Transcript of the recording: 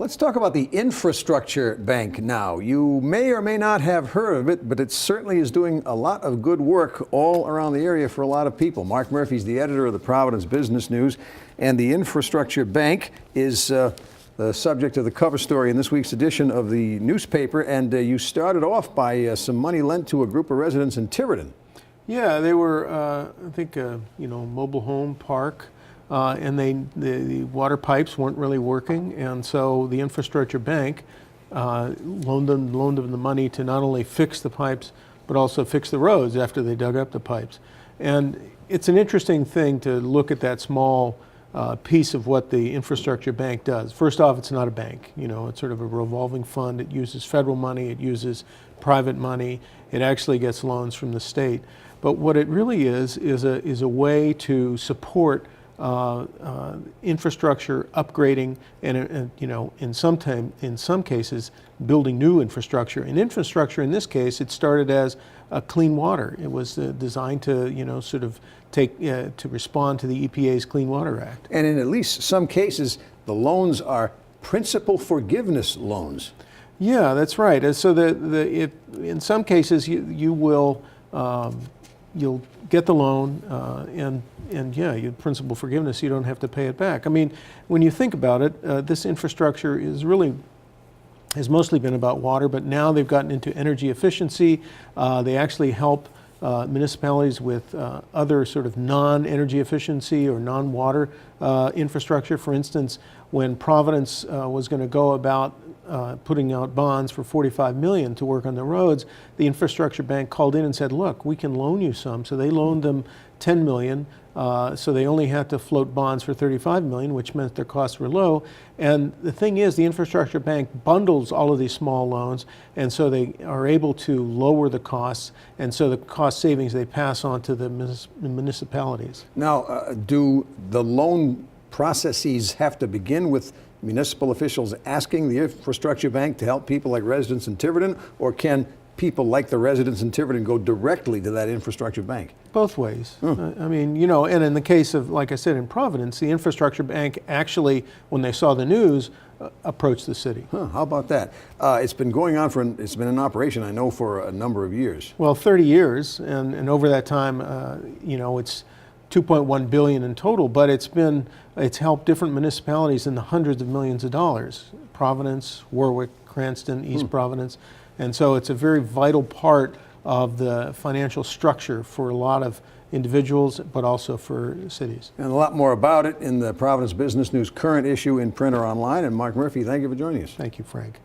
Let's talk about the Infrastructure Bank now. You may or may not have heard of it, but it certainly is doing a lot of good work all around the area for a lot of people. Mark Murphy is the editor of the Providence Business News, and the Infrastructure Bank is the subject of the cover story in this week's edition of the newspaper. And you started off by some money lent to a group of residents in Tiverton. Yeah, they were, I think, mobile home park. And the water pipes weren't really working, and so the Infrastructure Bank loaned them the money to not only fix the pipes, but also fix the roads after they dug up the pipes. And it's an interesting thing to look at that small piece of what the Infrastructure Bank does. First off, it's not a bank. It's sort of a revolving fund. It uses federal money. It uses private money. It actually gets loans from the state. But what it really is a way to support infrastructure upgrading and in some cases building new infrastructure. And infrastructure in this case, it started as clean water. It was designed to sort of to respond to the EPA's Clean Water Act. And in at least some cases, the loans are principal forgiveness loans. Yeah, that's right. So in some cases you will you'll get the loan and you principal forgiveness, you don't have to pay it back. I mean, when you think about it, this infrastructure has mostly been about water, but now they've gotten into energy efficiency. They actually help municipalities with other sort of non-energy efficiency or non-water infrastructure. For instance, when Providence was going to go about putting out bonds for $45 million to work on the roads, the Infrastructure Bank called in and said, look, we can loan you some. So they loaned them $10 million. So they only had to float bonds for $35 million, which meant their costs were low. And the thing is, the Infrastructure Bank bundles all of these small loans, and so they are able to lower the costs, and so the cost savings they pass on to the municipalities. Now, do the loan processes have to begin with municipal officials asking the Infrastructure Bank to help people like residents in Tiverton, or can people like the residents in Tiverton go directly to that Infrastructure Bank? Both ways. I mean, and in the case of, like I said, in Providence, the Infrastructure Bank actually, when they saw the news, approached the city. How about that? It's been going on it's been in operation, I know, for a number of years. Well, 30 years, and over that time, it's $2.1 billion in total, but it's helped different municipalities in the hundreds of millions of dollars. Providence, Warwick, Cranston, East Providence. And so it's a very vital part of the financial structure for a lot of individuals, but also for cities. And a lot more about it in the Providence Business News current issue in print or online. And Mark Murphy, thank you for joining us. Thank you, Frank.